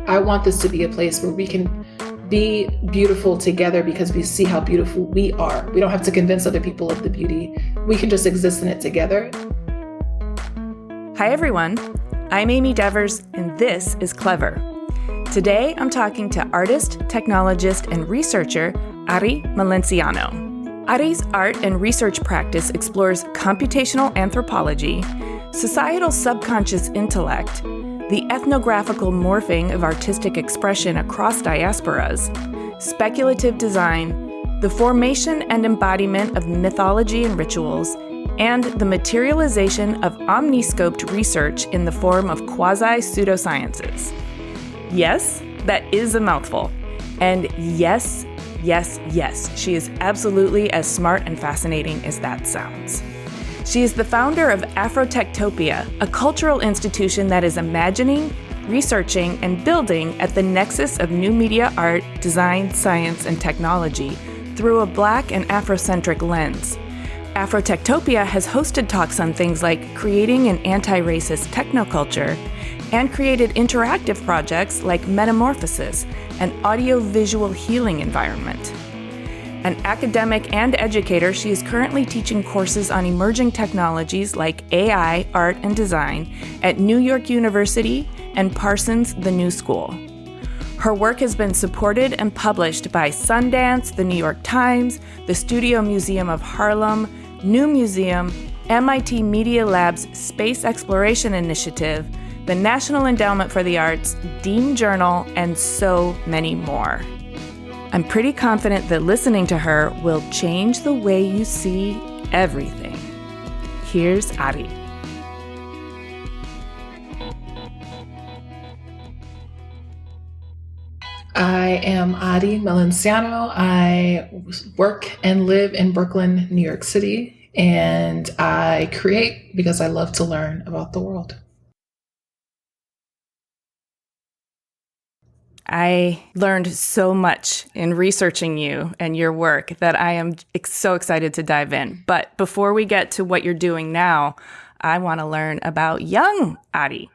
I want this to be a place where we can be beautiful together because we see how beautiful we are. We don't have to convince other people of the beauty. We can just exist in it together. Hi, everyone. I'm Amy Devers, and this is Clever. Today, I'm talking to artist, technologist, and researcher Ari Melenciano. Ari's art and research practice explores computational anthropology, societal subconscious intellect, the ethnographical morphing of artistic expression across diasporas, speculative design, the formation and embodiment of mythology and rituals, and the materialization of omniscoped research in the form of quasi-pseudosciences. Yes, that is a mouthful. And yes, she is absolutely as smart and fascinating as that sounds. She is the founder of Afrotectopia, a cultural institution that is imagining, researching, and building at the nexus of new media art, design, science, and technology through a Black and Afrocentric lens. Afrotectopia has hosted talks on things like creating an anti-racist technoculture and created interactive projects like Metamorphosis, an audio-visual healing environment. An academic and educator, she is currently teaching courses on emerging technologies like AI, art, and design at New York University and Parsons The New School. Her work has been supported and published by Sundance, the New York Times, the Studio Museum of Harlem, New Museum, MIT Media Lab's Space Exploration Initiative, the National Endowment for the Arts, Dean Journal, and so many more. I'm pretty confident that listening to her will change the way you see everything. Here's Ari. I am Ari Melenciano. I work and live in Brooklyn, New York City, and I create because I love to learn about the world. I learned so much in researching you and your work that I am so excited to dive in. But before we get to what you're doing now, I want to learn about young Ari.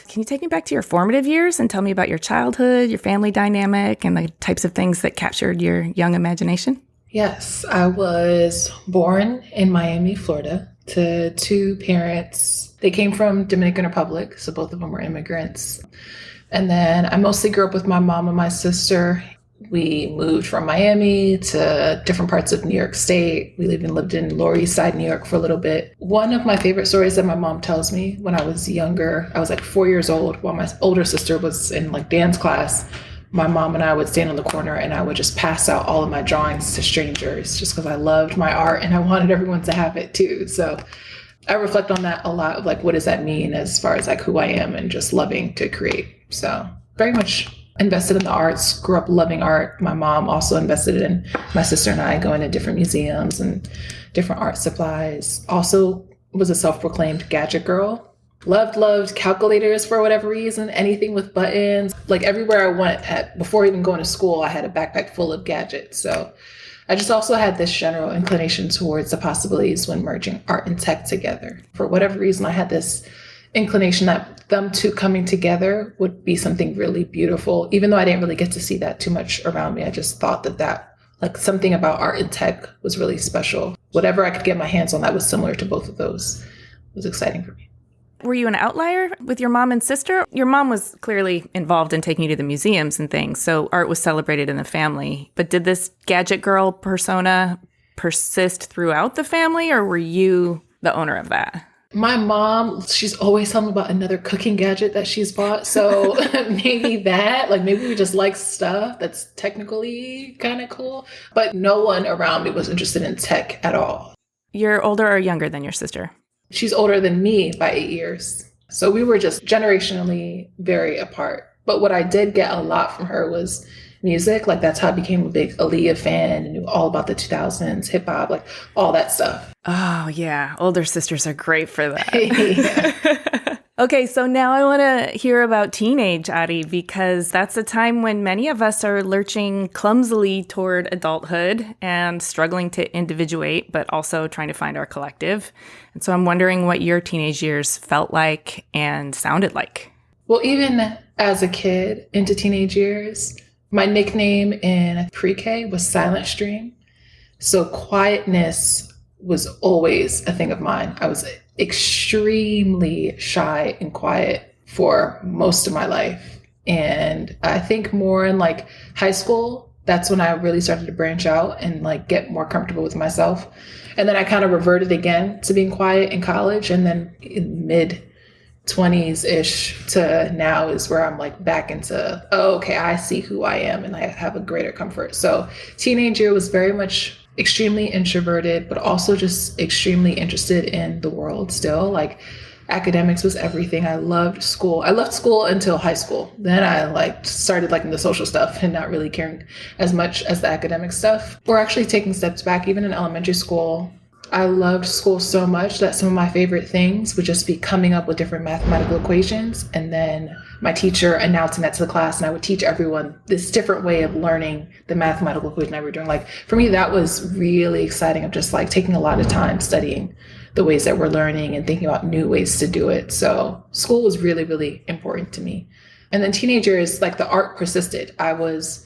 Can you take me back to your formative years and tell me about your childhood, your family dynamic, and the types of things that captured your young imagination? Yes, I was born in Miami, Florida, to two parents. They came from Dominican Republic, so both of them were immigrants. And then I mostly grew up with my mom and my sister. We moved from Miami to different parts of New York State. We lived in Lower East Side, New York for a little bit. One of my favorite stories that my mom tells me when I was younger, I was like 4 years old while my older sister was in like dance class. My mom and I would stand on the corner and I would just pass out all of my drawings to strangers just because I loved my art and I wanted everyone to have it too. So I reflect on that a lot of like, what does that mean as far as like who I am and just loving to create. So very much invested in the arts, grew up loving art. My mom also invested in my sister and I going to different museums and different art supplies. Also was a self-proclaimed gadget girl. Loved calculators for whatever reason, anything with buttons. Like everywhere I went before even going to school, I had a backpack full of gadgets. So I just also had this general inclination towards the possibilities when merging art and tech together. For whatever reason, I had this inclination that them two coming together would be something really beautiful. Even though I didn't really get to see that too much around me, I just thought that like something about art and tech was really special. Whatever I could get my hands on that was similar to both of those was exciting for me. Were you an outlier with your mom and sister? Your mom was clearly involved in taking you to the museums and things, so art was celebrated in the family. But did this gadget girl persona persist throughout the family, or were you the owner of that? My mom, she's always telling me about another cooking gadget that she's bought. So maybe maybe we just like stuff that's technically kind of cool. But no one around me was interested in tech at all. You're older or younger than your sister? She's older than me by 8 years. So we were just generationally very apart. But what I did get a lot from her was music. Like that's how I became a big Aaliyah fan and knew all about the 2000s, hip hop, like all that stuff. Oh yeah. Older sisters are great for that. Yeah. Okay, so now I want to hear about teenage Ari, because that's a time when many of us are lurching clumsily toward adulthood and struggling to individuate, but also trying to find our collective. And so I'm wondering what your teenage years felt like and sounded like. Well, even as a kid into teenage years. My nickname in pre-K was Silent Stream. So quietness was always a thing of mine. I was extremely shy and quiet for most of my life. And I think more in like high school, that's when I really started to branch out and like get more comfortable with myself. And then I kind of reverted again to being quiet in college. And then in mid 20s-ish to now is where I'm like back into, oh, okay, I see who I am and I have a greater comfort. So teenage year was very much extremely introverted, but also just extremely interested in the world still. Like academics was everything. I loved school. I left school until high school. Then I like started liking the social stuff and not really caring as much as the academic stuff. Or actually taking steps back, even in elementary school. I loved school so much that some of my favorite things would just be coming up with different mathematical equations and then my teacher announcing that to the class, and I would teach everyone this different way of learning the mathematical equation I were doing. Like for me, that was really exciting, of just like taking a lot of time studying the ways that we're learning and thinking about new ways to do it. So school was really, really important to me. And then teenagers, like the art persisted. I was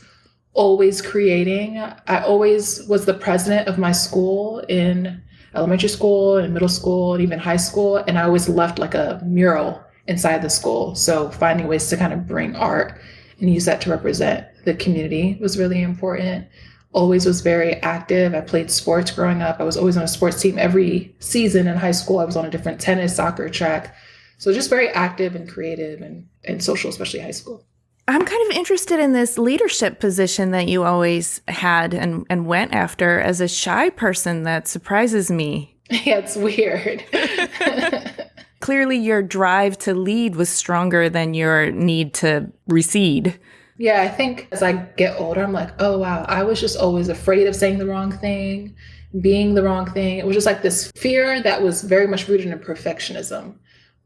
always creating. I always was the president of my school in elementary school and middle school and even high school. And I always left like a mural inside the school. So finding ways to kind of bring art and use that to represent the community was really important. Always was very active. I played sports growing up. I was always on a sports team. Every season in high school, I was on a different tennis, soccer, track. So just very active and creative and social, especially high school. I'm kind of interested in this leadership position that you always had and went after. As a shy person, that surprises me. Yeah, it's weird. Clearly, your drive to lead was stronger than your need to recede. Yeah, I think as I get older, I'm like, oh, wow, I was just always afraid of saying the wrong thing, being the wrong thing. It was just like this fear that was very much rooted in perfectionism.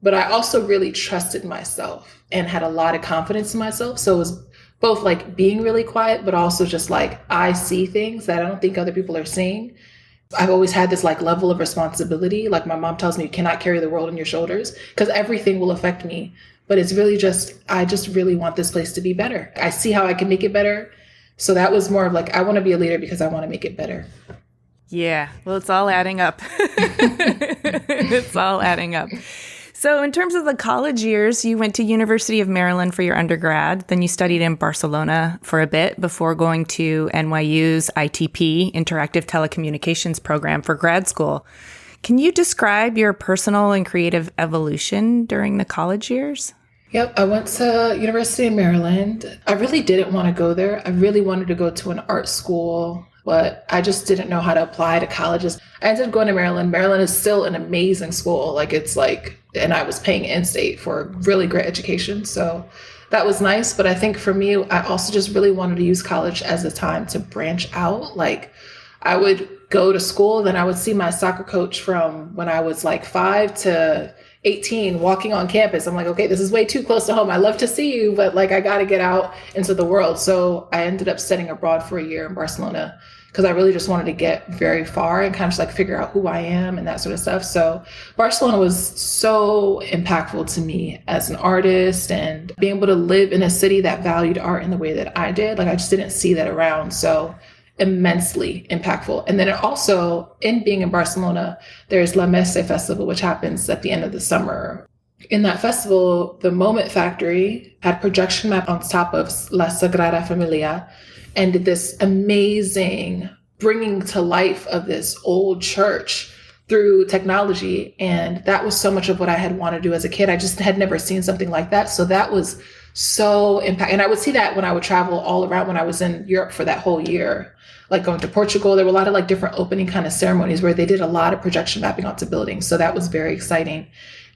But I also really trusted myself and had a lot of confidence in myself. So it was both like being really quiet, but also just like I see things that I don't think other people are seeing. I've always had this like level of responsibility. Like my mom tells me, you cannot carry the world on your shoulders because everything will affect me. But it's really just, I just really want this place to be better. I see how I can make it better. So that was more of like, I want to be a leader because I want to make it better. Yeah, well, it's all adding up. It's all adding up. So in terms of the college years, you went to University of Maryland for your undergrad. Then you studied in Barcelona for a bit before going to NYU's ITP, Interactive Telecommunications program, for grad school. Can you describe your personal and creative evolution during the college years? Yep, I went to University of Maryland. I really didn't want to go there. I really wanted to go to an art school, but I just didn't know how to apply to colleges. I ended up going to Maryland. Maryland is still an amazing school. Like it's like, and I was paying in-state for a really great education. So that was nice. But I think for me, I also just really wanted to use college as a time to branch out. Like I would go to school, then I would see my soccer coach from when I was like 5 to 18 walking on campus. I'm like, okay, this is way too close to home. I love to see you, but like I got to get out into the world. So I ended up studying abroad for a year in Barcelona because I really just wanted to get very far and kind of just like figure out who I am and that sort of stuff. So Barcelona was so impactful to me as an artist, and being able to live in a city that valued art in the way that I did. Like I just didn't see that around. So immensely impactful. And then it also, in being in Barcelona, there's La Messe Festival, which happens at the end of the summer. In that festival, the Moment Factory had projection map on top of La Sagrada Familia and did this amazing bringing to life of this old church through technology. And that was so much of what I had wanted to do as a kid. I just had never seen something like that. So that was so impactful. And I would see that when I would travel all around when I was in Europe for that whole year, like going to Portugal. There were a lot of like different opening kind of ceremonies where they did a lot of projection mapping onto buildings. So that was very exciting.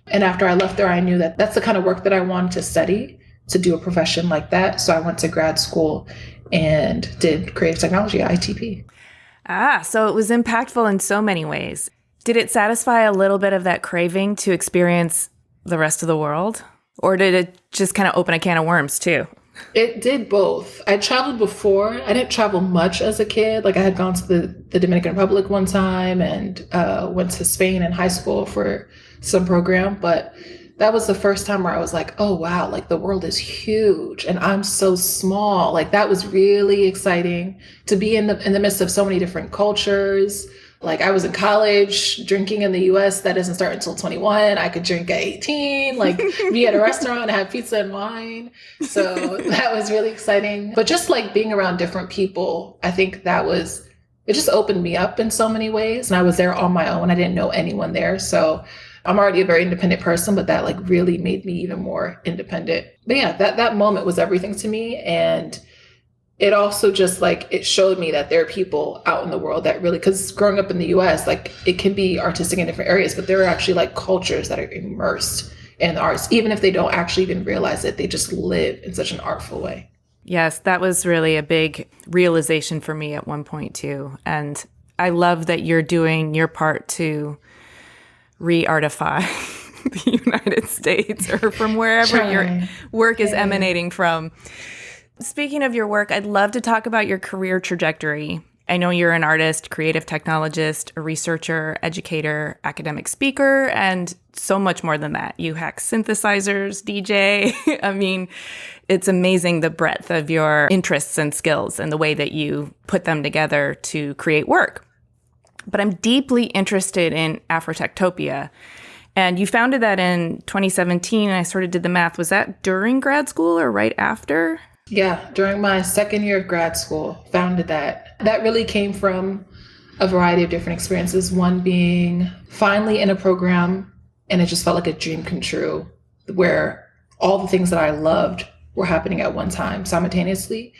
And after I left there, I knew that that's the kind of work that I wanted to study, to do a profession like that. So I went to grad school and did creative technology at ITP. So it was impactful in so many ways. Did it satisfy a little bit of that craving to experience the rest of the world? Or did it just kind of open a can of worms too? It did both. I traveled before. I didn't travel much as a kid. Like I had gone to the Dominican Republic one time and went to Spain in high school for some program. But that was the first time where I was like, oh, wow, like the world is huge and I'm so small. Like that was really exciting to be in the midst of so many different cultures. Like I was in college drinking in the US. That doesn't start until 21. I could drink at 18, like be at a restaurant and have pizza and wine. So that was really exciting. But just like being around different people, I think it just opened me up in so many ways. And I was there on my own. I didn't know anyone there. So I'm already a very independent person, but that like really made me even more independent. But yeah, that moment was everything to me. And it also just like, it showed me that there are people out in the world that really, because growing up in the US, like it can be artistic in different areas, but there are actually like cultures that are immersed in the arts, even if they don't actually even realize it, they just live in such an artful way. Yes, that was really a big realization for me at one point too. And I love that you're doing your part to re-artify the United States or from wherever your work is emanating from. Speaking of your work, I'd love to talk about your career trajectory. I know you're an artist, creative technologist, a researcher, educator, academic speaker, and so much more than that. You hack synthesizers, DJ. I mean, it's amazing the breadth of your interests and skills and the way that you put them together to create work. But I'm deeply interested in Afrotectopia. And you founded that in 2017, and I sort of did the math. Was that during grad school or right after? Yeah, during my second year of grad school, founded that. That really came from a variety of different experiences. One being finally in a program, and it just felt like a dream come true, where all the things that I loved were happening at one time simultaneously.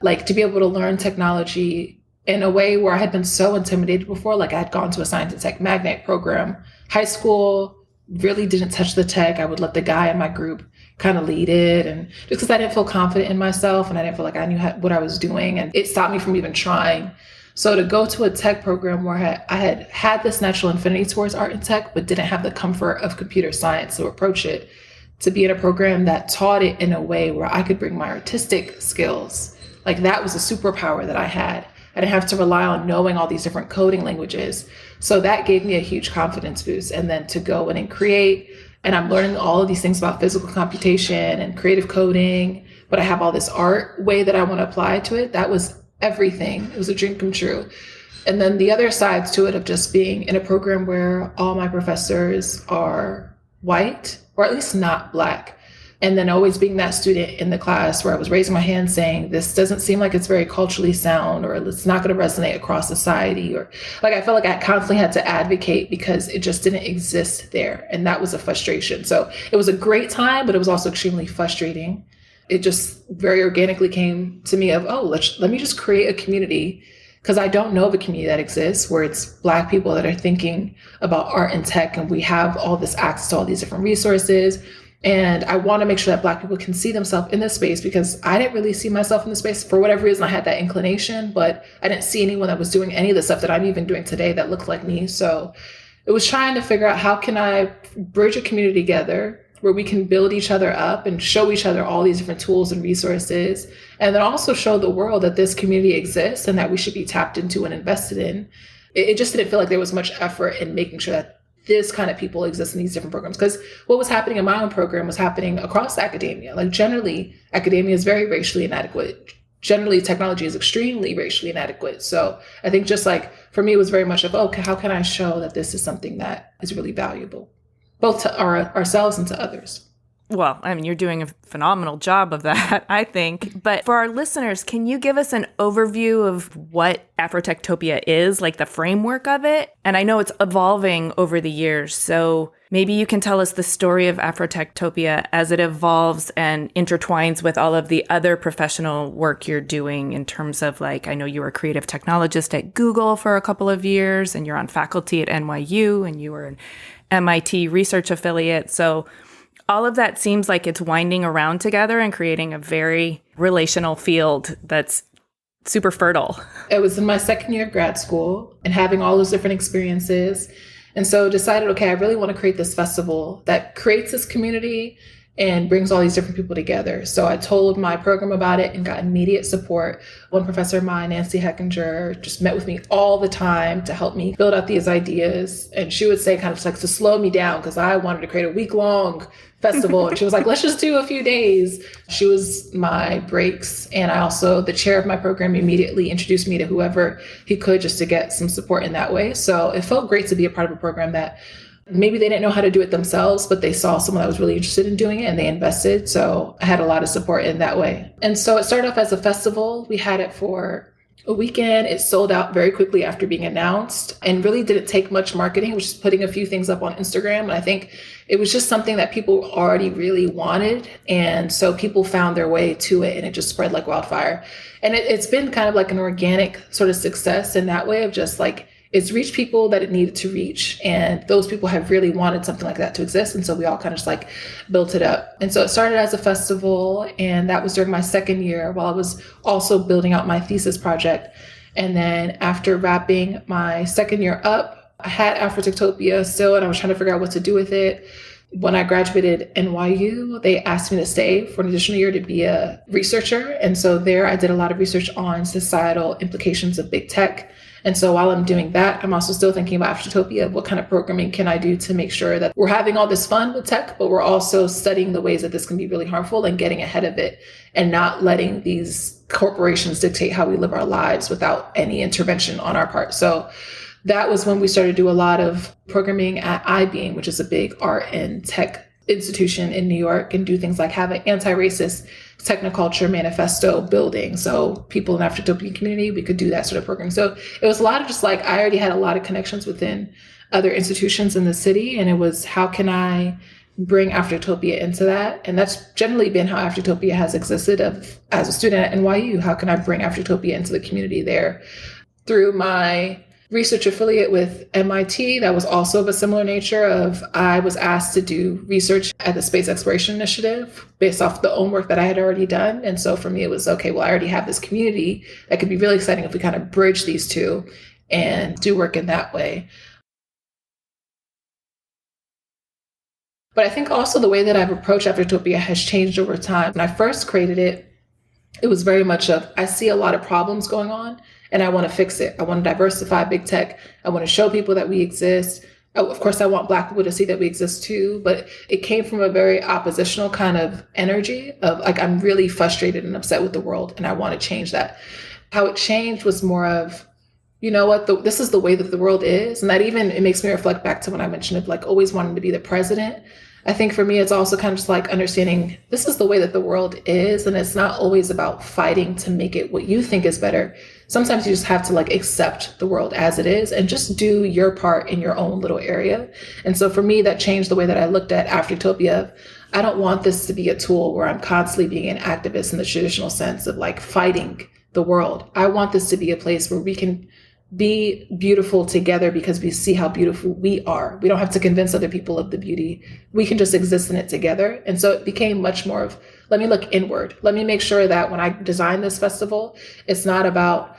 Like to be able to learn technology in a way where I had been so intimidated before. Like I had gone to a science and tech magnet program. High school really didn't touch the tech. I would let the guy in my group kind of lead it. And just because I didn't feel confident in myself and I didn't feel like I knew what I was doing, and it stopped me from even trying. So to go to a tech program where I had this natural affinity towards art and tech, but didn't have the comfort of computer science to approach it, to be in a program that taught it in a way where I could bring my artistic skills, like that was a superpower that I had. I didn't have to rely on knowing all these different coding languages. So that gave me a huge confidence boost. And then to go in and create, and I'm learning all of these things about physical computation and creative coding, but I have all this art way that I want to apply to it. That was everything. It was a dream come true. And then the other sides to it of just being in a program where all my professors are white, or at least not Black. And then always being that student in the class where I was raising my hand saying, this doesn't seem like it's very culturally sound, or it's not going to resonate across society. Or like, I felt like I constantly had to advocate because it just didn't exist there. And that was a frustration. So it was a great time, but it was also extremely frustrating. It just very organically came to me of, oh, let me just create a community, because I don't know of a community that exists where it's Black people that are thinking about art and tech, and we have all this access to all these different resources. And I want to make sure that Black people can see themselves in this space, because I didn't really see myself in the space. For whatever reason, I had that inclination, but I didn't see anyone that was doing any of the stuff that I'm even doing today that looked like me. So it was trying to figure out, how can I bridge a community together where we can build each other up and show each other all these different tools and resources, and then also show the world that this community exists and that we should be tapped into and invested in. It just didn't feel like there was much effort in making sure that this kind of people exist in these different programs. Because what was happening in my own program was happening across academia. Like generally, academia is very racially inadequate. Generally, technology is extremely racially inadequate. So I think just like, for me, it was very much of, okay, how can I show that this is something that is really valuable, both to ourselves and to others? Well, I mean, you're doing a phenomenal job of that, I think. But for our listeners, can you give us an overview of what Afrotectopia is, like the framework of it? And I know it's evolving over the years, so maybe you can tell us the story of Afrotectopia as it evolves and intertwines with all of the other professional work you're doing in terms of, like, I know you were a creative technologist at Google for a couple of years, and you're on faculty at NYU, and you were an MIT research affiliate. So all of that seems like it's winding around together and creating a very relational field that's super fertile. It was in my second year of grad school and having all those different experiences. And so decided, okay, I really want to create this festival that creates this community and brings all these different people together. So I told my program about it and got immediate support. One professor of mine, Nancy Heckinger, just met with me all the time to help me build out these ideas. And she would say kind of like to slow me down because I wanted to create a week-long festival. And she was like, let's just do a few days. She was my brakes. And I also, the chair of my program, immediately introduced me to whoever he could just to get some support in that way. So it felt great to be a part of a program that maybe they didn't know how to do it themselves, but they saw someone that was really interested in doing it and they invested. So I had a lot of support in that way. And so it started off as a festival. We had it for a weekend. It sold out very quickly after being announced and really didn't take much marketing. It was just putting a few things up on Instagram. And I think it was just something that people already really wanted. And so people found their way to it and it just spread like wildfire. And it's been kind of like an organic sort of success in that way of just like, it's reached people that it needed to reach. And those people have really wanted something like that to exist. And so we all kind of just like built it up. And so it started as a festival. And that was during my second year while I was also building out my thesis project. And then after wrapping my second year up, I had Afrotectopia still, and I was trying to figure out what to do with it. When I graduated NYU, they asked me to stay for an additional year to be a researcher. And so there I did a lot of research on societal implications of big tech. And so while I'm doing that, I'm also still thinking about Afrotectopia. What kind of programming can I do to make sure that we're having all this fun with tech, but we're also studying the ways that this can be really harmful and getting ahead of it and not letting these corporations dictate how we live our lives without any intervention on our part. So that was when we started to do a lot of programming at iBeam, which is a big art and tech institution in New York, and do things like have an anti-racist technoculture manifesto building. So people in the Afrotopian community, we could do that sort of program. So it was a lot of just like, I already had a lot of connections within other institutions in the city. And it was, how can I bring Afrotopia into that? And that's generally been how Afrotopia has existed as a student at NYU. How can I bring Afrotopia into the community there? Through my research affiliate with MIT, that was also of a similar nature of, I was asked to do research at the Space Exploration Initiative based off the own work that I had already done. And so for me, it was, okay, well, I already have this community that could be really exciting if we kind of bridge these two and do work in that way. But I think also the way that I've approached Afrotopia has changed over time. When I first created it, it was very much of, I see a lot of problems going on and I want to fix it. I want to diversify big tech. I want to show people that we exist. Of course, I want Black people to see that we exist too, but it came from a very oppositional kind of energy of like, I'm really frustrated and upset with the world and I want to change that. How it changed was more of, you know what, this is the way that the world is. And that even, it makes me reflect back to when I mentioned of like always wanting to be the president. I think for me, it's also kind of just like understanding this is the way that the world is. And it's not always about fighting to make it what you think is better. Sometimes you just have to like accept the world as it is and just do your part in your own little area. And so for me, that changed the way that I looked at Afrotopia. I don't want this to be a tool where I'm constantly being an activist in the traditional sense of like fighting the world. I want this to be a place where we can be beautiful together because we see how beautiful we are. We don't have to convince other people of the beauty. We can just exist in it together. And so it became much more of, let me look inward. Let me make sure that when I design this festival, it's not about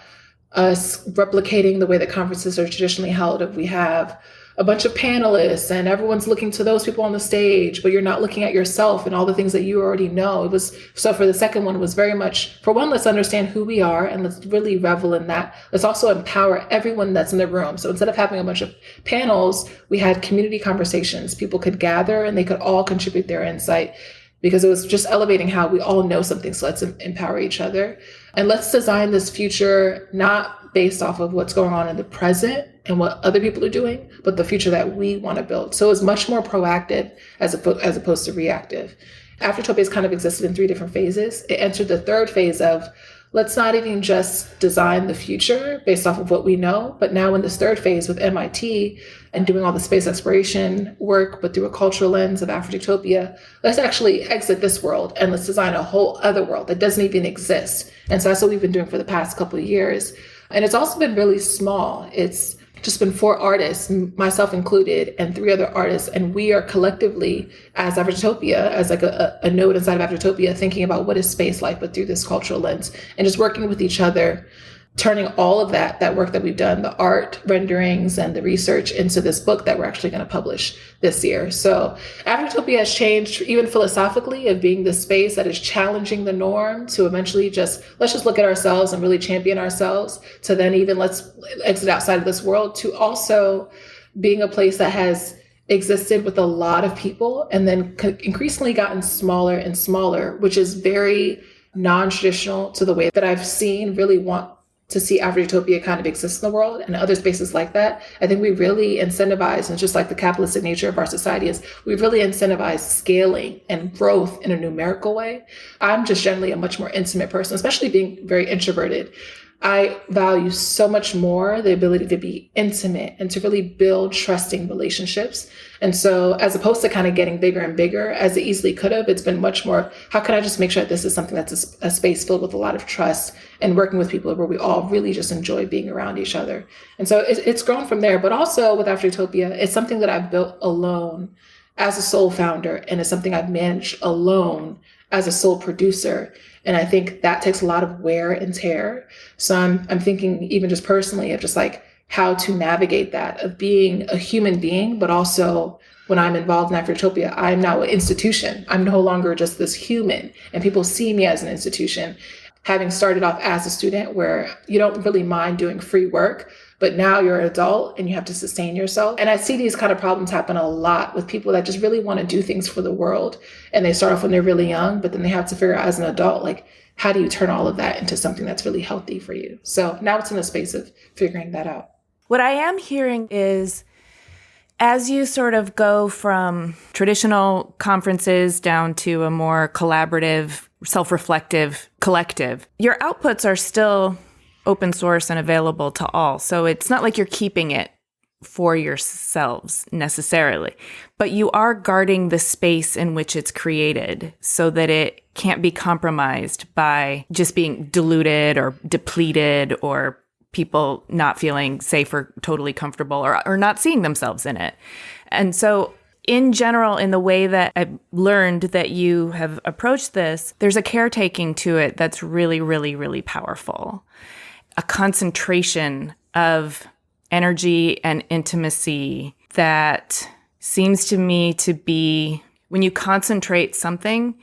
us replicating the way that conferences are traditionally held. If we have a bunch of panelists and everyone's looking to those people on the stage, but you're not looking at yourself and all the things that you already know. It was, so for the second one, it was very much, for one, let's understand who we are and let's really revel in that. Let's also empower everyone that's in the room. So instead of having a bunch of panels, we had community conversations. People could gather and they could all contribute their insight because it was just elevating how we all know something. So let's empower each other. And let's design this future not based off of what's going on in the present and what other people are doing, but the future that we want to build. So it's much more proactive as opposed to reactive. Afrotopia has kind of existed in 3 different phases. It entered the 3rd phase of, let's not even just design the future based off of what we know, but now in this 3rd phase with MIT and doing all the space exploration work, but through a cultural lens of Afrotectopia, let's actually exit this world and let's design a whole other world that doesn't even exist. And so that's what we've been doing for the past couple of years. And it's also been really small. It's just been 4 artists, myself included, and 3 other artists. And we are collectively, as Afrotopia, as like a node inside of Afrotopia, thinking about what is space like, but through this cultural lens, and just working with each other turning all of that work that we've done, the art renderings and the research, into this book that we're actually going to publish this year. So Afrotectopia has changed even philosophically, of being the space that is challenging the norm, to eventually let's just look at ourselves and really champion ourselves, to then even let's exit outside of this world, to also being a place that has existed with a lot of people and then increasingly gotten smaller and smaller, which is very non-traditional to the way that I've seen really want to see Afrotectopia kind of exist in the world and other spaces like that. I think we really incentivize, and just like the capitalistic nature of our society is, we really incentivize scaling and growth in a numerical way. I'm just generally a much more intimate person, especially being very introverted. I value so much more the ability to be intimate and to really build trusting relationships. And so as opposed to kind of getting bigger and bigger, as it easily could have, it's been much more, how can I just make sure that this is something that's a space filled with a lot of trust and working with people where we all really just enjoy being around each other. And so it's grown from there. But also with Afrotectopia, it's something that I've built alone as a sole founder, and it's something I've managed alone as a sole producer. And I think that takes a lot of wear and tear. So I'm thinking even just personally of just like how to navigate that, of being a human being, but also when I'm involved in Afrotectopia, I'm now an institution. I'm no longer just this human, and people see me as an institution. Having started off as a student where you don't really mind doing free work, but now you're an adult and you have to sustain yourself. And I see these kind of problems happen a lot with people that just really want to do things for the world. And they start off when they're really young, but then they have to figure out as an adult, like, how do you turn all of that into something that's really healthy for you? So now it's in the space of figuring that out. What I am hearing is, as you sort of go from traditional conferences down to a more collaborative, self-reflective collective, your outputs are still open source and available to all. So it's not like you're keeping it for yourselves necessarily, but you are guarding the space in which it's created so that it can't be compromised by just being diluted or depleted, or people not feeling safe or totally comfortable, or not seeing themselves in it. And so in general, in the way that I've learned that you have approached this, there's a caretaking to it that's really, really, really powerful. A concentration of energy and intimacy that seems to me to be, when you concentrate something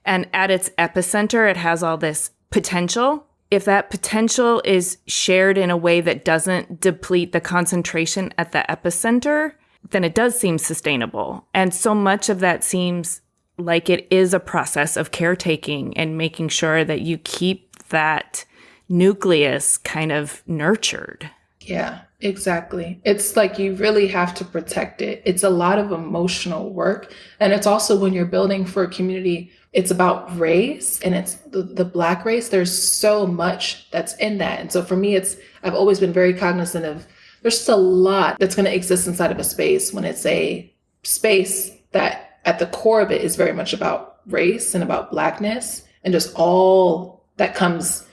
and at its epicenter, it has all this potential. If that potential is shared in a way that doesn't deplete the concentration at the epicenter, then it does seem sustainable. And so much of that seems like it is a process of caretaking and making sure that you keep that nucleus kind of nurtured. Yeah, exactly. It's like you really have to protect it. It's a lot of emotional work. And it's also, when you're building for a community, it's about race, and it's the Black race. There's so much that's in that. And so for me, I've always been very cognizant of, there's just a lot that's going to exist inside of a space when it's a space that at the core of it is very much about race and about Blackness and just all that comes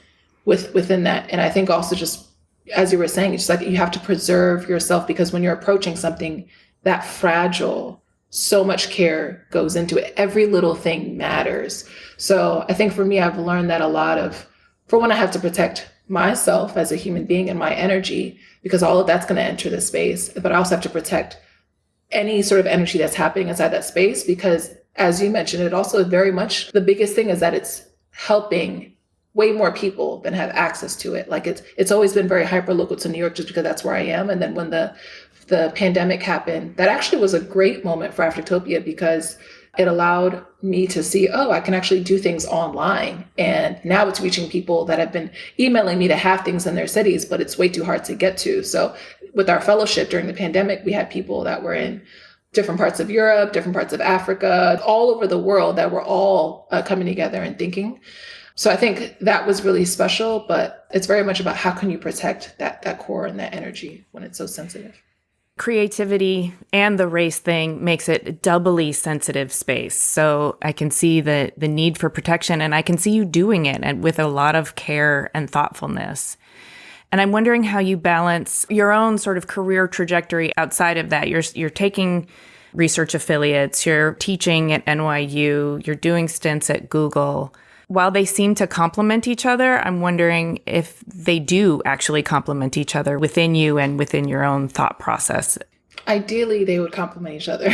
within that. And I think also, just as you were saying, it's just like you have to preserve yourself, because when you're approaching something that fragile, so much care goes into it. Every little thing matters. So I think for me, I've learned that a lot of, for when I have to protect myself as a human being and my energy, because all of that's going to enter the space, but I also have to protect any sort of energy that's happening inside that space, because as you mentioned, it also very much, the biggest thing is that it's helping way more people than have access to it. Like it's always been very hyper local to New York, just because that's where I am. And then when the pandemic happened, that actually was a great moment for Afrotectopia, because it allowed me to see, oh, I can actually do things online. And now it's reaching people that have been emailing me to have things in their cities, but it's way too hard to get to. So with our fellowship during the pandemic, we had people that were in different parts of Europe, different parts of Africa, all over the world, that were all coming together and thinking. So I think that was really special, but it's very much about how can you protect that core and that energy when it's so sensitive. Creativity and the race thing makes it a doubly sensitive space. So I can see the need for protection, and I can see you doing it and with a lot of care and thoughtfulness. And I'm wondering how you balance your own sort of career trajectory outside of that. You're taking research affiliates, you're teaching at NYU, you're doing stints at Google. while they seem to complement each other, I'm wondering if they do actually complement each other within you and within your own thought process. Ideally, they would complement each other.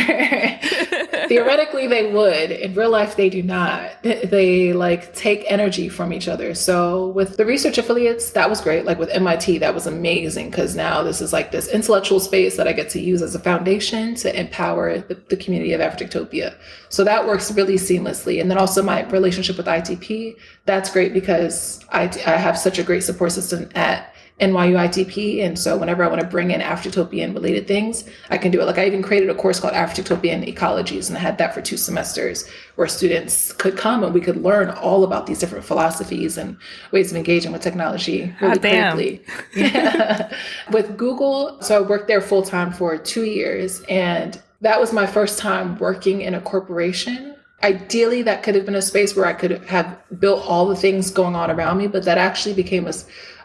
Theoretically, they would. In real life, they do not. They take energy from each other. So with the research affiliates, that was great. Like with MIT, that was amazing because now this is this intellectual space that I get to use as a foundation to empower the community of Afrotectopia. So that works really seamlessly. And then also my relationship with ITP, that's great because I have such a great support system at NYU ITP. And so whenever I want to bring in Afrotectopia and related things, I can do it. I even created a course called Afrotectopia and Ecologies, and I had that for 2 semesters where students could come and we could learn all about these different philosophies and ways of engaging with technology really critically. Yeah. With Google, so I worked there full time for 2 years, and that was my first time working in a corporation. Ideally, that could have been a space where I could have built all the things going on around me, but that actually became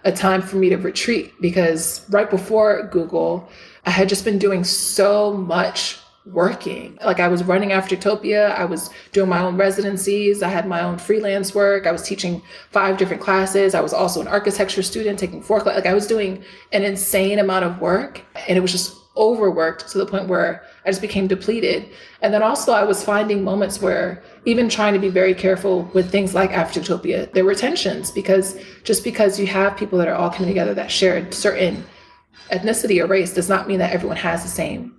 a time for me to retreat because right before Google, I had just been doing so much working. I was running Afrotectopia, I was doing my own residencies, I had my own freelance work, I was teaching 5 different classes, I was also an architecture student taking 4 classes. I was doing an insane amount of work, and it was just overworked to the point where I just became depleted. And then also I was finding moments where even trying to be very careful with things like Afrotectopia, there were tensions because just because you have people that are all coming together that share a certain ethnicity or race does not mean that everyone has the same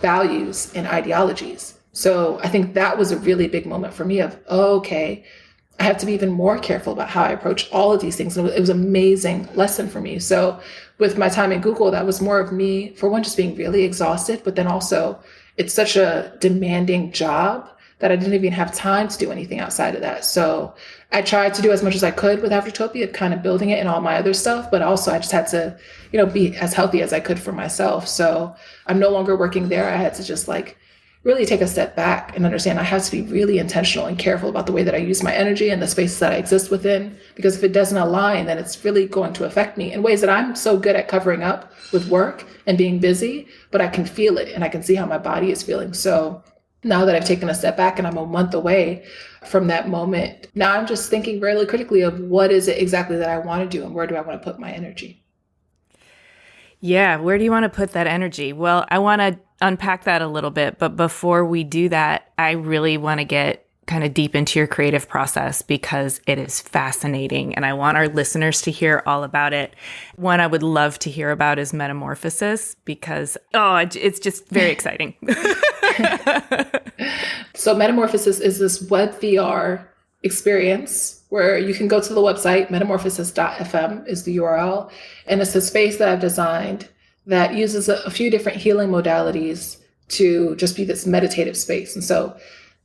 values and ideologies. So I think that was a really big moment for me of, okay, I have to be even more careful about how I approach all of these things. And it was an amazing lesson for me. So with my time in Google, that was more of me, for one, just being really exhausted, but then also it's such a demanding job that I didn't even have time to do anything outside of that. So I tried to do as much as I could with Afrotopia, kind of building it and all my other stuff, but also I just had to, be as healthy as I could for myself. So I'm no longer working there. I had to just really take a step back and understand I have to be really intentional and careful about the way that I use my energy and the spaces that I exist within, because if it doesn't align, then it's really going to affect me in ways that I'm so good at covering up with work and being busy, but I can feel it and I can see how my body is feeling. So now that I've taken a step back and I'm a month away from that moment, now I'm just thinking really critically of what is it exactly that I want to do and where do I want to put my energy? Yeah, where do you want to put that energy? Well, I want to unpack that a little bit, but before we do that, I really want to get kind of deep into your creative process because it is fascinating and I want our listeners to hear all about it. One I would love to hear about is metamorphosis because, it's just very exciting. So metamorphosis is this web VR experience where you can go to the website, metamorphosis.fm is the URL, and it's a space that I've designed that uses a few different healing modalities to just be this meditative space. And so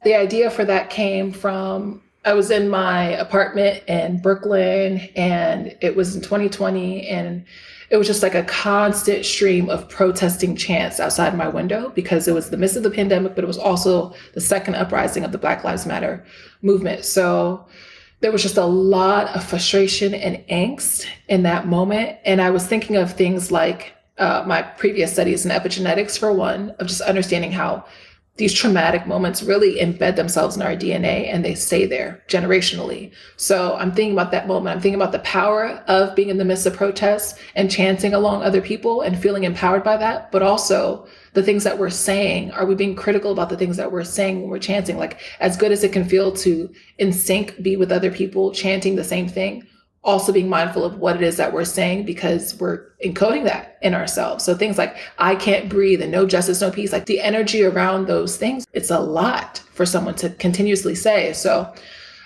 the idea for that came from, I was in my apartment in Brooklyn and it was in 2020 and it was just a constant stream of protesting chants outside my window because it was the midst of the pandemic, but it was also the second uprising of the Black Lives Matter movement. So there was just a lot of frustration and angst in that moment. And I was thinking of things like my previous studies in epigenetics, for one, of just understanding how these traumatic moments really embed themselves in our DNA and they stay there generationally. So I'm thinking about that moment. I'm thinking about the power of being in the midst of protests and chanting along other people and feeling empowered by that, but also the things that we're saying. Are we being critical about the things that we're saying when we're chanting? As good as it can feel to in sync be with other people chanting the same thing, also being mindful of what it is that we're saying because we're encoding that in ourselves. So things like, I can't breathe and no justice, no peace, the energy around those things, it's a lot for someone to continuously say. So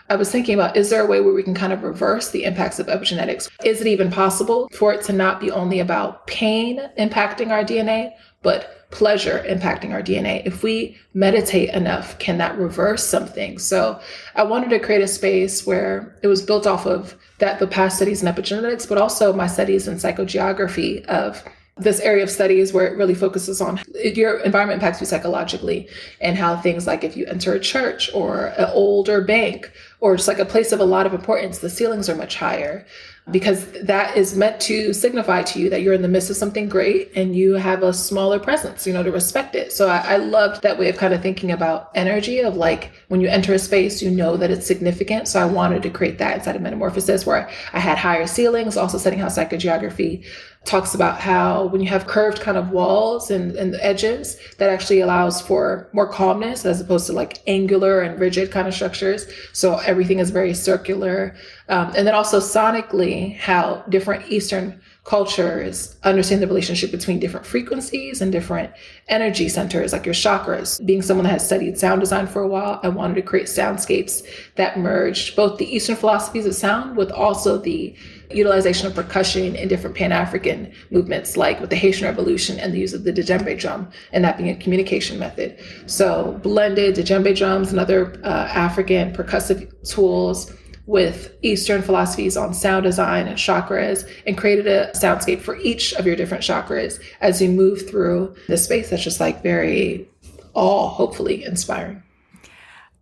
I was thinking about, is there a way where we can kind of reverse the impacts of epigenetics? Is it even possible for it to not be only about pain impacting our DNA, but pleasure impacting our DNA? If we meditate enough, can that reverse something? So I wanted to create a space where it was built off of the past studies in epigenetics, but also my studies in psychogeography of this area of studies where it really focuses on your environment impacts you psychologically and how things like if you enter a church or an older bank or just a place of a lot of importance, the ceilings are much higher. because that is meant to signify to you that you're in the midst of something great and you have a smaller presence, to respect it. So I loved that way of kind of thinking about energy of like, when you enter a space, you know that it's significant. So I wanted to create that inside of Metamorphosis, where I had higher ceilings, also setting how psychogeography talks about how when you have curved kind of walls and the edges, that actually allows for more calmness as opposed to like angular and rigid kind of structures. So everything is very circular. And then also sonically, how different Eastern cultures understand the relationship between different frequencies and different energy centers, like your chakras. Being someone that has studied sound design for a while, I wanted to create soundscapes that merged both the Eastern philosophies of sound with also the utilization of percussion in different Pan-African movements, like with the Haitian Revolution and the use of the djembe drum, and that being a communication method. So blended djembe drums and other African percussive tools with Eastern philosophies on sound design and chakras, and created a soundscape for each of your different chakras as you move through the space. That's just like very hopefully inspiring.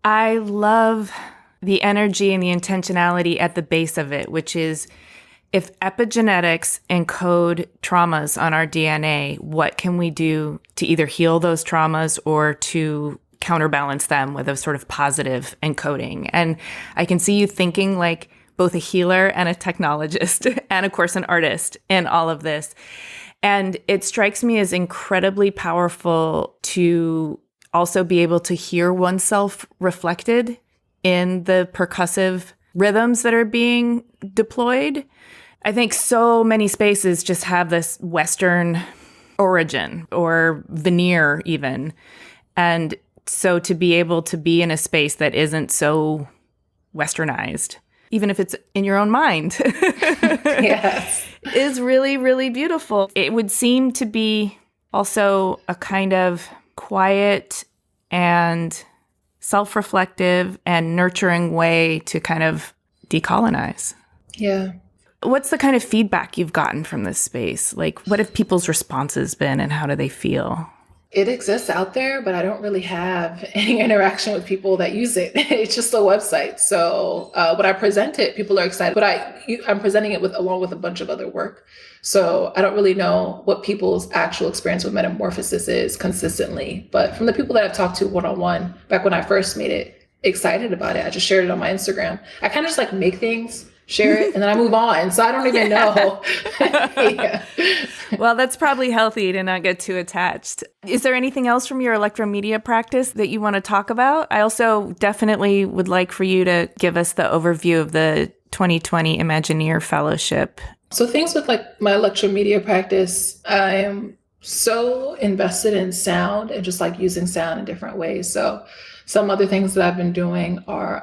I love the energy and the intentionality at the base of it, which is, if epigenetics encode traumas on our DNA, what can we do to either heal those traumas or to counterbalance them with a sort of positive encoding? And I can see you thinking like both a healer and a technologist and, of course, an artist in all of this. And it strikes me as incredibly powerful to also be able to hear oneself reflected in the percussive rhythms that are being deployed. I think so many spaces just have this Western origin or veneer even. And so to be able to be in a space that isn't so Westernized, even if it's in your own mind, Yes, is really, really beautiful. It would seem to be also a kind of quiet and self-reflective and nurturing way to kind of decolonize. Yeah. What's the kind of feedback you've gotten from this space? Like, what have people's responses been and how do they feel? It exists out there, but I don't really have any interaction with people that use it. It's just a website. So when I present it, people are excited, but I'm presenting it along with a bunch of other work. So I don't really know what people's actual experience with Metamorphosis is consistently. But from the people that I've talked to one-on-one, back when I first made it, excited about it. I just shared it on my Instagram. I kind of just like make things, share it, and then I move on. So I don't even know. Yeah. Well, that's probably healthy to not get too attached. Is there anything else from your electromedia practice that you want to talk about? I also definitely would like for you to give us the overview of the 2020 Imagineer Fellowship. So things with like my electromedia practice, I am so invested in sound and just like using sound in different ways. So some other things that I've been doing are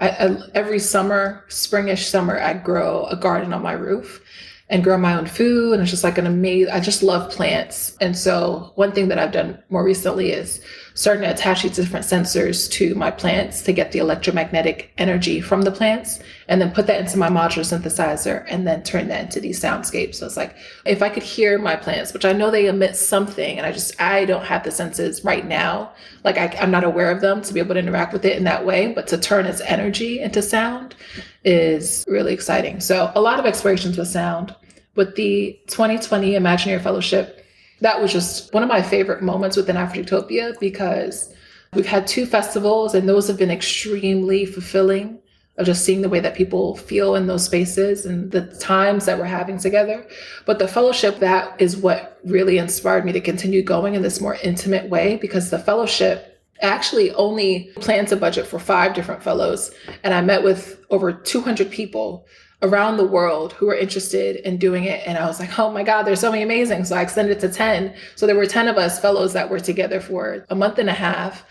every summer, springish summer, I grow a garden on my roof and grow my own food. And it's just like I just love plants. And so one thing that I've done more recently is starting to attach these different sensors to my plants to get the electromagnetic energy from the plants, and then put that into my modular synthesizer and then turn that into these soundscapes. So it's like, if I could hear my plants, which I know they emit something, and I don't have the senses right now, like I'm not aware of them to be able to interact with it in that way, but to turn its energy into sound is really exciting. So a lot of explorations with sound. With the 2020 Imagineer Fellowship, that was just one of my favorite moments within Afrotectopia, because we've had 2 festivals and those have been extremely fulfilling, of just seeing the way that people feel in those spaces and the times that we're having together. But the fellowship, that is what really inspired me to continue going in this more intimate way, because the fellowship actually only plans a budget for 5 different fellows. And I met with over 200 people around the world who were interested in doing it. And I was like, oh my God, there's so many amazing. So I extended it to 10. So there were 10 of us fellows that were together for a month and a half.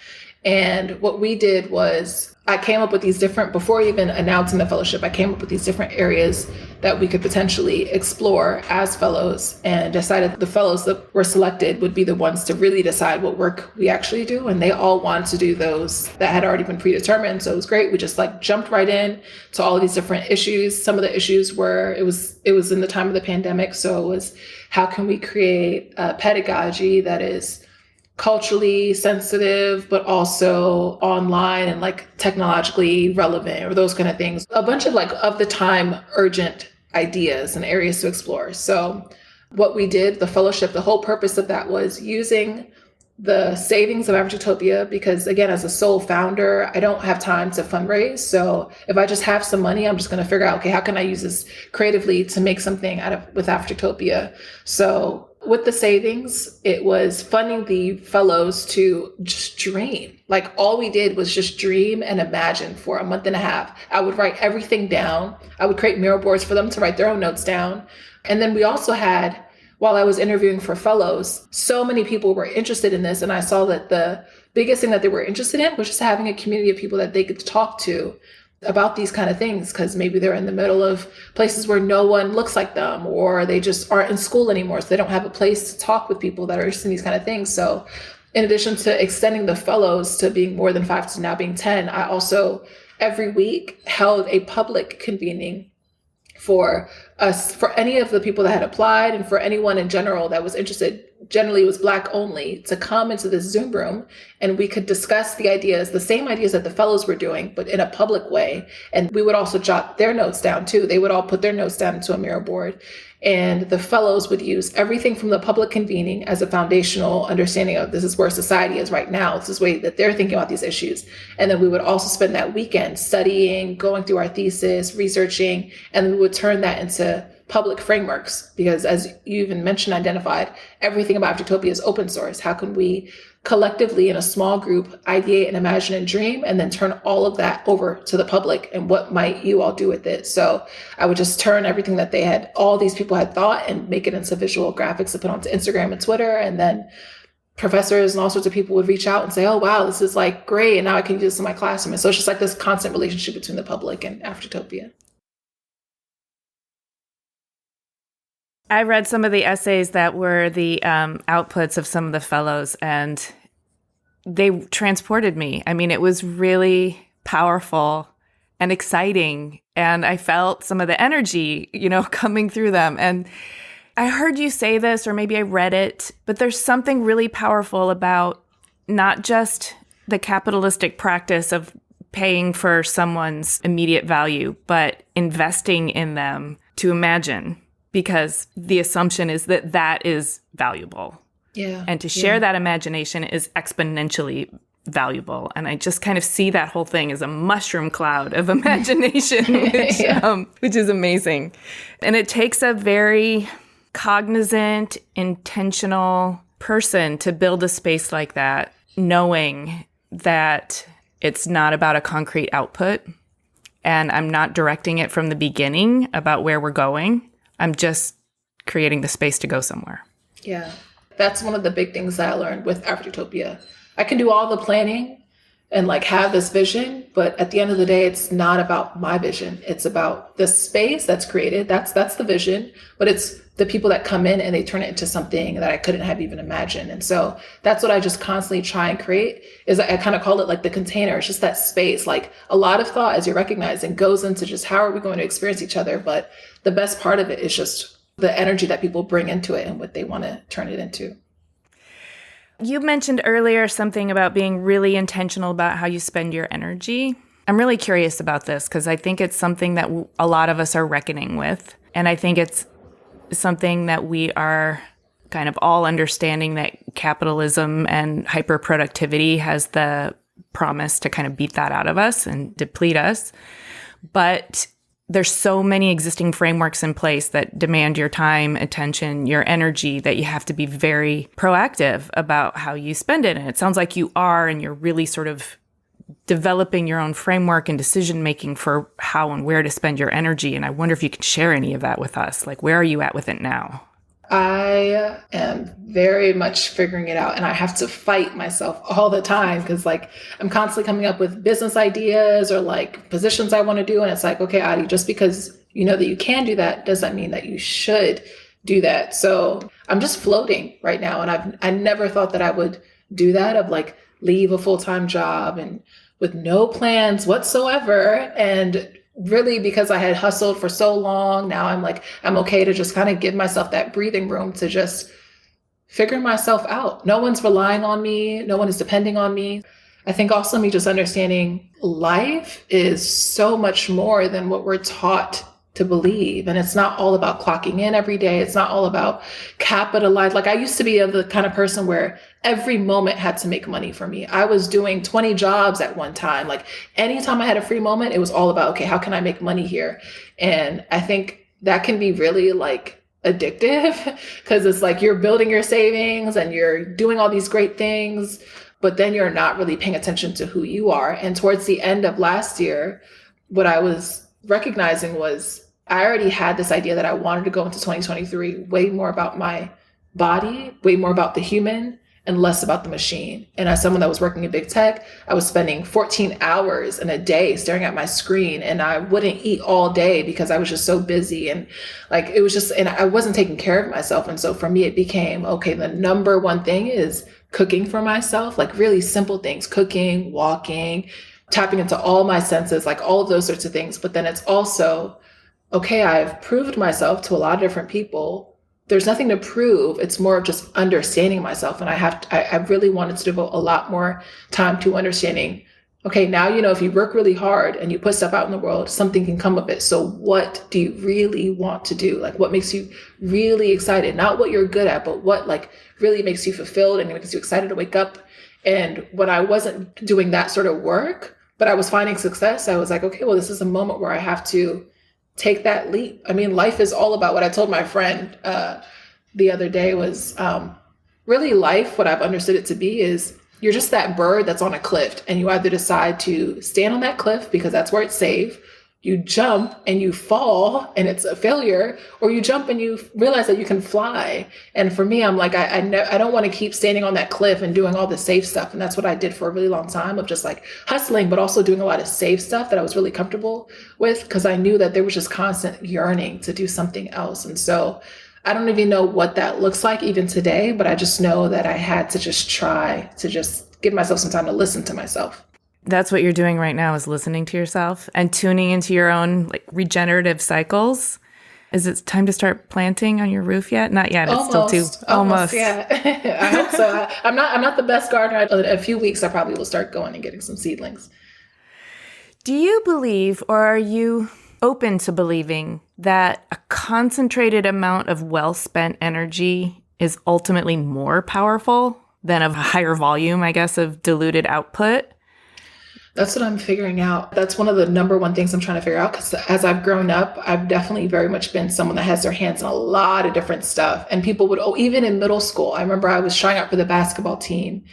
And what we did was I came up with these different, before even announcing the fellowship, I came up with these different areas that we could potentially explore as fellows, and decided the fellows that were selected would be the ones to really decide what work we actually do. And they all wanted to do those that had already been predetermined. So it was great. We just like jumped right in to all of these different issues. Some of the issues were, it was in the time of the pandemic. So it was, how can we create a pedagogy that is culturally sensitive, but also online and like technologically relevant, or those kind of things. A bunch of like of the time urgent ideas and areas to explore. So what we did, the fellowship, the whole purpose of that was using the savings of Afrotectopia, because again, as a sole founder, I don't have time to fundraise. So if I just have some money, I'm just going to figure out, okay, how can I use this creatively to make something with Afrotectopia? So with the savings, it was funding the fellows to just dream. Like all we did was just dream and imagine for a month and a half. I would write everything down. I would create mural boards for them to write their own notes down. And then we also had, while I was interviewing for fellows, so many people were interested in this. And I saw that the biggest thing that they were interested in was just having a community of people that they could talk to about these kind of things, because maybe they're in the middle of places where no one looks like them, or they just aren't in school anymore. So they don't have a place to talk with people that are interested in these kind of things. So in addition to extending the fellows to being more than 5 to now being 10, I also every week held a public convening for us, for any of the people that had applied and for anyone in general that was interested. Generally it was Black only, to come into this Zoom room and we could discuss the ideas, the same ideas that the fellows were doing, but in a public way. And we would also jot their notes down too. They would all put their notes down into a mural board. And the fellows would use everything from the public convening as a foundational understanding of this is where society is right now. This is the way that they're thinking about these issues. And then we would also spend that weekend studying, going through our thesis, researching, and we would turn that into public frameworks, because as you even mentioned, identified, everything about Afrotopia is open source. How can we collectively in a small group ideate and imagine and dream, and then turn all of that over to the public, and what might you all do with it? So I would just turn everything that they had, all these people had thought, and make it into visual graphics to put onto Instagram and Twitter. And then professors and all sorts of people would reach out and say, oh, wow, this is like great. And now I can use this in my classroom. And so it's just like this constant relationship between the public and Afrotopia. I read some of the essays that were the outputs of some of the fellows, and they transported me. I mean, it was really powerful and exciting, and I felt some of the energy, coming through them. And I heard you say this, or maybe I read it, but there's something really powerful about not just the capitalistic practice of paying for someone's immediate value, but investing in them to imagine, because the assumption is that that is valuable. Yeah. And to share that imagination is exponentially valuable. And I just kind of see that whole thing as a mushroom cloud of imagination, which is amazing. And it takes a very cognizant, intentional person to build a space like that, knowing that it's not about a concrete output, and I'm not directing it from the beginning about where we're going. I'm just creating the space to go somewhere. Yeah, that's one of the big things that I learned with Afrotopia. I can do all the planning and have this vision, but at the end of the day, it's not about my vision. It's about the space that's created. That's the vision, but it's the people that come in and they turn it into something that I couldn't have even imagined. And so that's what I just constantly try and create, is I kind of call it the container. It's just that space. A lot of thought, as you're recognizing, goes into just how are we going to experience each other. But the best part of it is just the energy that people bring into it and what they want to turn it into. You mentioned earlier something about being really intentional about how you spend your energy. I'm really curious about this because I think it's something that a lot of us are reckoning with. And I think it's something that we are kind of all understanding, that capitalism and hyperproductivity has the promise to kind of beat that out of us and deplete us. But there's so many existing frameworks in place that demand your time, attention, your energy, that you have to be very proactive about how you spend it. And it sounds like you are, and you're really sort of developing your own framework and decision-making for how and where to spend your energy. And I wonder if you can share any of that with us. Where are you at with it now? I am very much figuring it out, and I have to fight myself all the time because I'm constantly coming up with business ideas or positions I want to do. And it's okay, Adi, just because you know that you can do that doesn't mean that you should do that. So I'm just floating right now. And I never thought that I would do that, of leave a full-time job and with no plans whatsoever. And really, because I had hustled for so long, now I'm okay to just kind of give myself that breathing room to just figure myself out. No one's relying on me. No one is depending on me. I think also me just understanding life is so much more than what we're taught to believe. And it's not all about clocking in every day. It's not all about capitalize. Like I used to be the kind of person where every moment had to make money for me. I was doing 20 jobs at one time. Like anytime I had a free moment, it was all about, okay, how can I make money here? And I think that can be really like addictive because it's like you're building your savings and you're doing all these great things, but then you're not really paying attention to who you are. And towards the end of last year, what I was recognizing was I already had this idea that I wanted to go into 2023 way more about my body, way more about the human, and less about the machine. And as someone that was working in big tech, I was spending 14 hours in a day staring at my screen, and I wouldn't eat all day because I was just so busy. And like, it was just, and I wasn't taking care of myself. And so for me, it became, okay, the number one thing is cooking for myself, like really simple things, cooking, walking, tapping into all my senses, like all of those sorts of things. But then it's also, okay, I've proved myself to a lot of different people. There's nothing to prove. It's more of just understanding myself. And I really wanted to devote a lot more time to understanding, okay, now, you know, if you work really hard and you put stuff out in the world, something can come of it. So what do you really want to do? Like what makes you really excited? Not what you're good at, but what like really makes you fulfilled and makes you excited to wake up. And when I wasn't doing that sort of work, but I was finding success, I was like, okay, well, this is a moment where I have to take that leap. I mean, life is all about what I told my friend the other day was really life. What I've understood it to be is you're just that bird that's on a cliff, and you either decide to stand on that cliff because that's where it's safe. You jump and you fall and it's a failure, or you jump and you realize that you can fly. And for me, I'm like, I don't want to keep standing on that cliff and doing all the safe stuff. And that's what I did for a really long time, of just like hustling, but also doing a lot of safe stuff that I was really comfortable with, because I knew that there was just constant yearning to do something else. And so I don't even know what that looks like even today, but I just know that I had to just try to just give myself some time to listen to myself. That's what you're doing right now, is listening to yourself and tuning into your own like regenerative cycles. Is it time to start planting on your roof yet? Not yet. It's still too almost. Yeah, I hope so. I'm not the best gardener. In a few weeks, I probably will start going and getting some seedlings. Do you believe, or are you open to believing, that a concentrated amount of well-spent energy is ultimately more powerful than a higher volume, I guess, of diluted output? That's what I'm figuring out. That's one of the number one things I'm trying to figure out, because as I've grown up, I've definitely very much been someone that has their hands in a lot of different stuff. And people would, even in middle school, I remember I was trying out for the basketball team,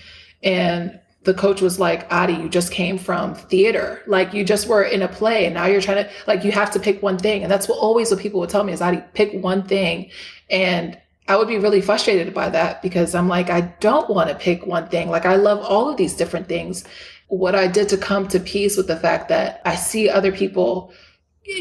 and the coach was like, Adi, you just came from theater. Like you just were in a play, and now you're trying to, like, you have to pick one thing. And that's what people would tell me is, Adi, pick one thing. And I would be really frustrated by that, because I'm like, I don't want to pick one thing. Like I love all of these different things. What I did to come to peace with the fact that I see other people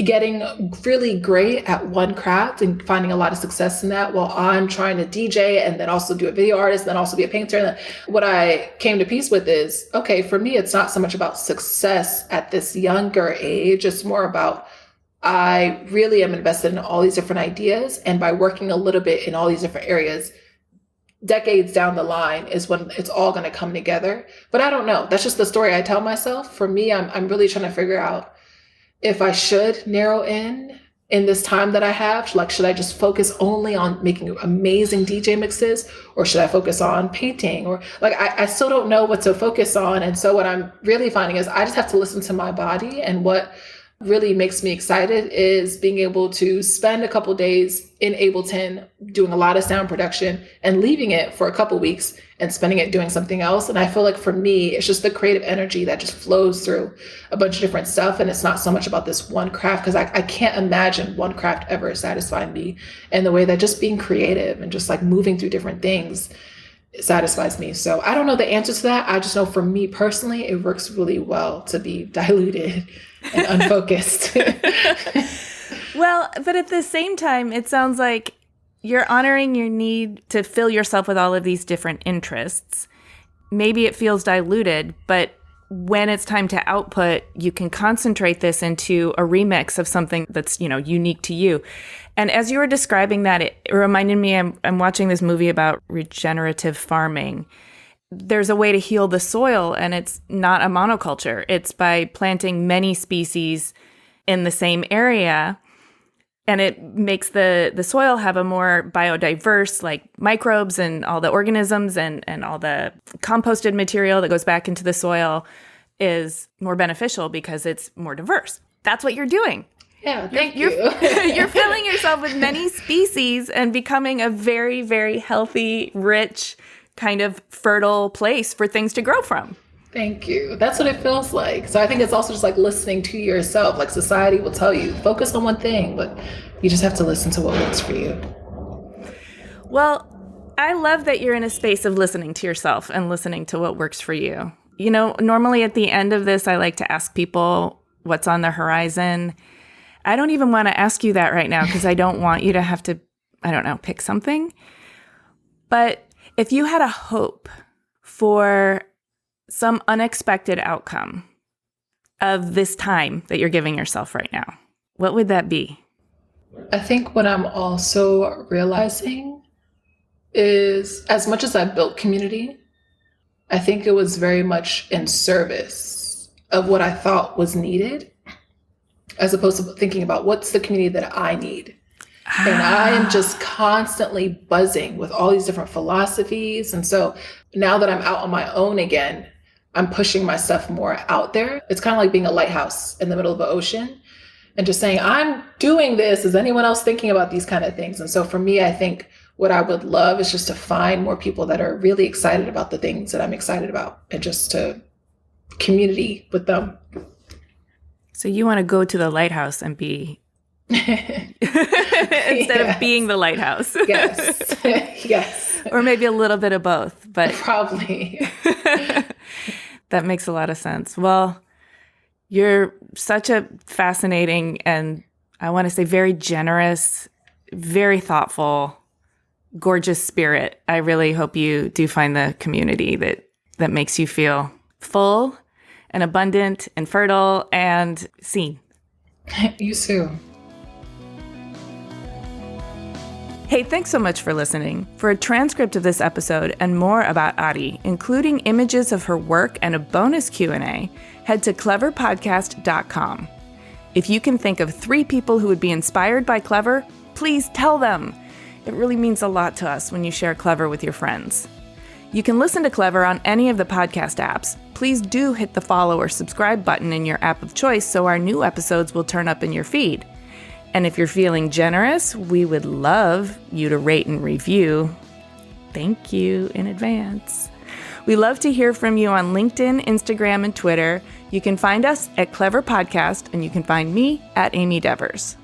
getting really great at one craft and finding a lot of success in that, while I'm trying to DJ and then also do a video artist and then also be a painter. And what I came to peace with is, okay, for me, it's not so much about success at this younger age. It's more about, I really am invested in all these different ideas. And by working a little bit in all these different areas, decades down the line is when it's all going to come together. But I don't know. That's just the story I tell myself. For me, I'm really trying to figure out if I should narrow in this time that I have. Like, should I just focus only on making amazing DJ mixes, or should I focus on painting? Or like, I still don't know what to focus on. And so what I'm really finding is I just have to listen to my body. And what really makes me excited is being able to spend a couple days in Ableton doing a lot of sound production and leaving it for a couple weeks and spending it doing something else. And I feel like for me, it's just the creative energy that just flows through a bunch of different stuff. And it's not so much about this one craft, because I can't imagine one craft ever satisfying me in the way that just being creative and just like moving through different things satisfies me. So I don't know the answer to that. I just know for me personally, it works really well to be diluted and unfocused. Well, but at the same time, it sounds like you're honoring your need to fill yourself with all of these different interests. Maybe it feels diluted, but when it's time to output, you can concentrate this into a remix of something that's, unique to you. And as you were describing that, it reminded me, I'm watching this movie about regenerative farming. There's a way to heal the soil, and it's not a monoculture. It's by planting many species in the same area. And it makes the soil have a more biodiverse, like microbes and all the organisms and all the composted material that goes back into the soil is more beneficial because it's more diverse. That's what you're doing. Yeah, thank you. You're filling yourself with many species and becoming a very, very healthy, rich, kind of fertile place for things to grow from. Thank you. That's what it feels like. So I think it's also just like listening to yourself. Like society will tell you, focus on one thing, but you just have to listen to what works for you. Well, I love that you're in a space of listening to yourself and listening to what works for you. You know, normally at the end of this, I like to ask people what's on the horizon. I don't even want to ask you that right now because I don't want you to have to, I don't know, pick something. But if you had a hope for some unexpected outcome of this time that you're giving yourself right now, what would that be? I think what I'm also realizing is as much as I built community, I think it was very much in service of what I thought was needed, as opposed to thinking about what's the community that I need. And I am just constantly buzzing with all these different philosophies. And so now that I'm out on my own again, I'm pushing myself more out there. It's kind of like being a lighthouse in the middle of the ocean and just saying, I'm doing this. Is anyone else thinking about these kind of things? And so for me, I think what I would love is just to find more people that are really excited about the things that I'm excited about and just to community with them. So you want to go to the lighthouse and be instead of being the lighthouse. Yes. Yes. Or maybe a little bit of both, but probably. That makes a lot of sense. Well, you're such a fascinating and I want to say very generous, very thoughtful, gorgeous spirit. I really hope you do find the community that makes you feel full and abundant and fertile and seen. You too. Hey, thanks so much for listening. For a transcript of this episode and more about Ari, including images of her work and a bonus Q&A, head to cleverpodcast.com. If you can think of 3 people who would be inspired by Clever, please tell them. It really means a lot to us when you share Clever with your friends. You can listen to Clever on any of the podcast apps. Please do hit the follow or subscribe button in your app of choice so our new episodes will turn up in your feed. And if you're feeling generous, we would love you to rate and review. Thank you in advance. We love to hear from you on LinkedIn, Instagram, and Twitter. You can find us at Clever Podcast, and you can find me at Amy Devers.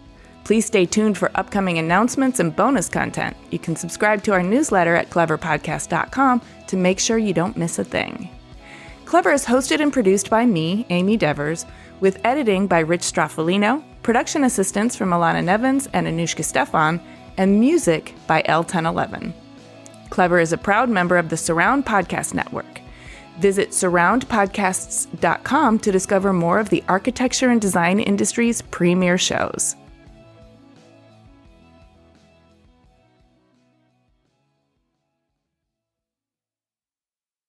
Please stay tuned for upcoming announcements and bonus content. You can subscribe to our newsletter at cleverpodcast.com to make sure you don't miss a thing. Clever is hosted and produced by me, Amy Devers, with editing by Rich Straffolino, production assistance from Alana Nevins and Anushka Stefan, and music by L1011. Clever is a proud member of the Surround Podcast Network. Visit surroundpodcasts.com to discover more of the architecture and design industry's premier shows.